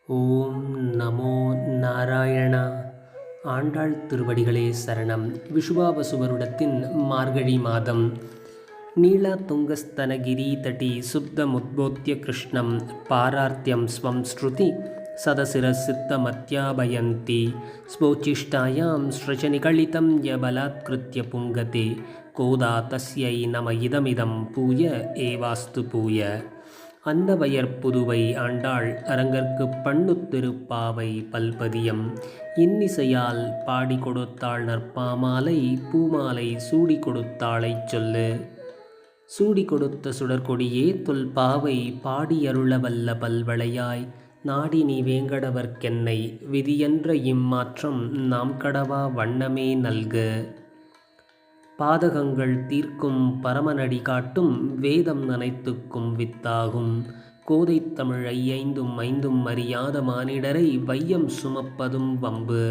ஓம் நமோ நாராயணா. ஆண்டாள் திருவடிகளே சரணம். விஷுவாவசு வருடத்தின் மார்கழி மாதம். நீலா துங்கஸ்தனகிரி தட்டி சுப்தமுத்போத்ய கிருஷ்ணம் பாரார்த்தியம் ஸ்வம் ஸ்ருதி சதசிரசித்தமத்யாபயந்தி ஸ்வோச்சிஷ்டாயாம் ஸ்ருஜநிகழிதம் யபலாத்கிருத்ய புங்கதே கோதா தஸ்யை நம இதமிதம் பூய ஏவாஸ்து பூய. அன்னவயற் புதுவை ஆண்டாள் அரங்கற்கு பண்ணுத்திருப்பாவை பல்பதியம் இன்னிசையால் பாடி கொடுத்தாள் நற்பாமாலை பூமாலை சூடி கொடுத்தாளைச் சொல்லு. சூடி கொடுத்த சுடற்கொடியே தொல்பாவை பாடியருள வல்ல பல்வளையாய் நாடி நீ வேங்கடவர்க்கென்னை விதியென்ற இம்மாற்றம் நாம் கடவா வண்ணமே நல்க. பாதகங்கள் தீர்க்கும் பரமனடி காட்டும் வேதம் நனைத்துக்கும் வித்தாகும் கோதைத் தமிழ் ஐந்தும் ஐந்தும் அறியாத மானிடரை வையம் சுமப்பதும் வம்பு.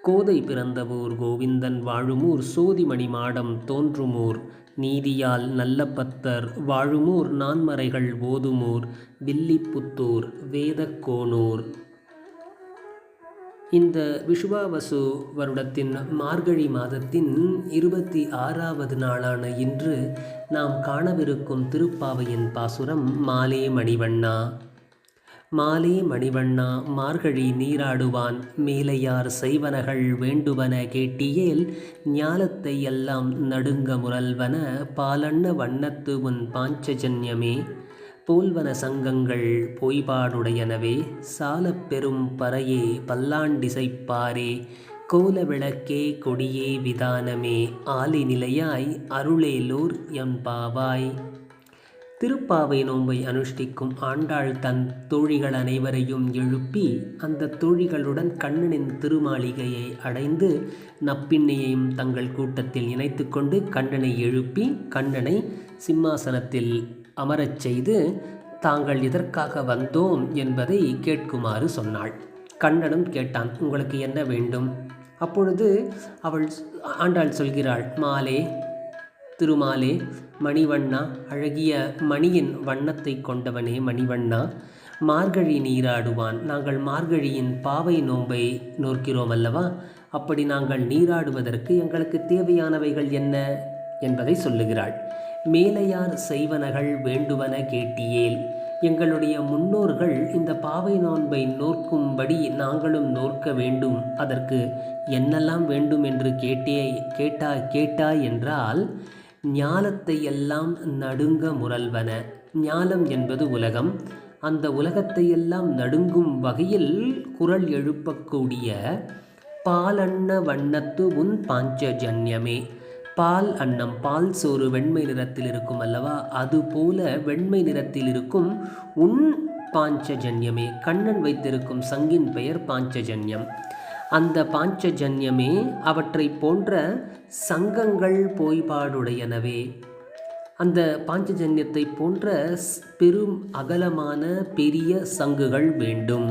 கோதை பிறந்தவூர் கோவிந்தன் வாழுமூர் சோதிமணி மாடம் தோன்றுமூர் நீதியால் நல்ல பத்தர் வாழுமூர் நான்மறைகள் ஓதுமூர் வில்லிபுத்தூர் வேதக்கோனூர். இந்த விஷுவாவசு வருடத்தின் மார்கழி மாதத்தின் 26வது நாளான இன்று நாம் காணவிருக்கும் திருப்பாவையின் பாசுரம் மாலே மணிவண்ணா. மாலே மணிவண்ணா மார்கழி நீராடுவான் மேலையார் செய்வனகள் வேண்டுவன கேட்டியேல் ஞாலத்தை எல்லாம் நடுங்க முரல்வன பாலண்ண வண்ணத்து உன் பாஞ்சஜன்யமே போல்வன சங்கங்கள் பொய்பாடுடையனவே சாலப் பெரும் பறையே பல்லாண்டிசைப்பாரே கோல விளக்கே கொடியே விதானமே ஆலி நிலையாய் அருளேலோர் எம்பாவாய். திருப்பாவை நோன்பை அனுஷ்டிக்கும் ஆண்டாள் தன் தோழிகள் அனைவரையும் எழுப்பி அந்த தோழிகளுடன் கண்ணனின் திருமாளிகையை அடைந்து நப்பிண்ணையையும் தங்கள் கூட்டத்தில் இணைத்து கொண்டு கண்ணனை எழுப்பி கண்ணனை சிம்மாசனத்தில் அமரச் செய்து தாங்கள் இதற்காக வந்தோம் என்பதை கேட்குமாறு சொன்னாள். கண்ணனும் கேட்டான், உங்களுக்கு என்ன வேண்டும்? அப்பொழுது ஆண்டாள் சொல்கிறாள், மாலே திருமாலே மணிவண்ணா அழகிய மணியின் வண்ணத்தை கொண்டவனே மணிவண்ணா மார்கழி நீராடுவான். நாங்கள் மார்கழியின் பாவை நோன்பை நோக்கிறோம் அல்லவா, அப்படி நாங்கள் நீராடுவதற்கு எங்களுக்கு தேவையானவைகள் என்ன என்பதை சொல்லுகிறாள். மேலையார் செய்வனகள் வேண்டுவன கேட்டியேல், எங்களுடைய முன்னோர்கள் இந்த பாவை நோன்பை நோக்கும்படி நாங்களும் நோக்க வேண்டும், அதற்கு என்னெல்லாம் வேண்டும் என்று கேட்டாய் என்றால் ஞாலத்தை எல்லாம் நடுங்க முரல்வன. ஞாலம் என்பது உலகம். அந்த உலகத்தை எல்லாம் நடுங்கும் வகையில் குரல் எழுப்பக்கூடிய பாலண்ண வண்ணத்து உன் பாஞ்சஜன்யமே. பால் அன்னம், பால் சோறு வெண்மை நிறத்தில் இருக்கும் அல்லவா, அதுபோல வெண்மை நிறத்தில் இருக்கும் உன் பாஞ்சஜன்யமே. கண்ணன் வைத்திருக்கும் சங்கின் பெயர் பாஞ்சஜன்யம். அந்த பாஞ்சஜன்யமே அவற்றை போன்ற சங்கங்கள் போய்பாடுடையனவே. அந்த பாஞ்சஜன்யத்தை போன்ற பெரும் அகலமான பெரிய சங்குகள் வேண்டும்.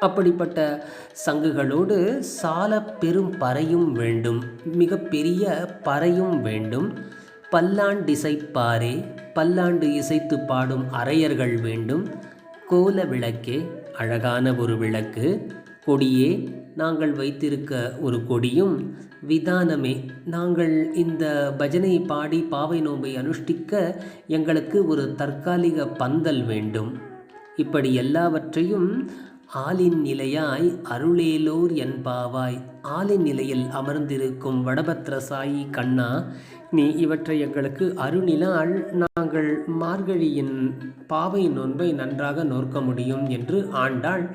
அப்படிப்பட்ட சங்குகளோடு சால பெரும் பறையும் வேண்டும், மிக பெரிய பறையும் வேண்டும். பல்லாண்டிசைப்பாரே, பல்லாண்டு இசைத்து பாடும் அரையர்கள் வேண்டும். கோல விளக்கே, அழகான ஒரு விளக்கு. கொடியே, நாங்கள் வைத்திருக்க ஒரு கொடியும். விதானமே, நாங்கள் இந்த பஜனை பாடி பாவை நோன்பை அனுஷ்டிக்க எங்களுக்கு ஒரு தற்காலிக பந்தல் வேண்டும். இப்படி எல்லாவற்றையும் ஆலின் நிலையாய் அருளேலோர் என்பாவாய். ஆலின் நிலையில் அமர்ந்திருக்கும் வடபத்ர சாயி கண்ணா, நீ இவற்றை எங்களுக்கு அருளினால் நாங்கள் மார்கழியின் பாவை நோன்பை நன்றாக நோக்க முடியும் என்று ஆண்டாள்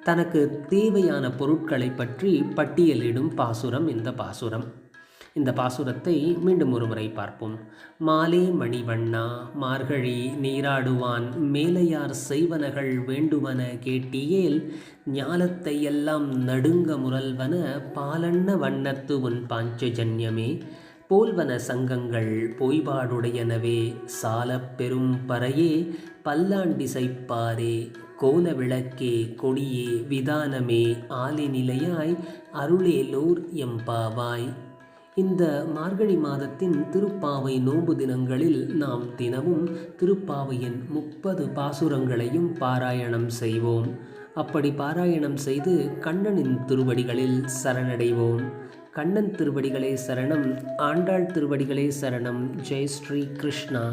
தனக்கு தேவையான பொருட்களை பற்றி பட்டியலிடும் பாசுரம் இந்த பாசுரம். இந்த பாசுரத்தை மீண்டும் ஒரு முறை பார்ப்போம். மாலே மணிவண்ணா மார்கழி நீராடுவான் மேலையார் செய்வனகள் வேண்டுவன கேட்டியேல் ஞாலத்தை எல்லாம் நடுங்க முரல்வன பாலண்ண வண்ணத்து உன் பாஞ்சஜன்யமே போல்வன சங்கங்கள் பொய்பாடுடையனவே சாலப் பெரும் பறையே பல்லாண்டிசைப்பாரே கோல விளக்கே கொடியே விதானமே ஆலி நிலையாய் அருளேலோர் எம்பாவாய். இந்த மார்கழி மாதத்தின் திருப்பாவை நோன்பு தினங்களில் நாம் தினமும் திருப்பாவையின் 30 பாசுரங்களையும் பாராயணம் செய்வோம். அப்படி பாராயணம் செய்து கண்ணனின் திருவடிகளில் சரணடைவோம். கண்ணன் திருவடிகளே சரணம், ஆண்டாள் திருவடிகளே சரணம். ஜெய் ஸ்ரீ கிருஷ்ணா.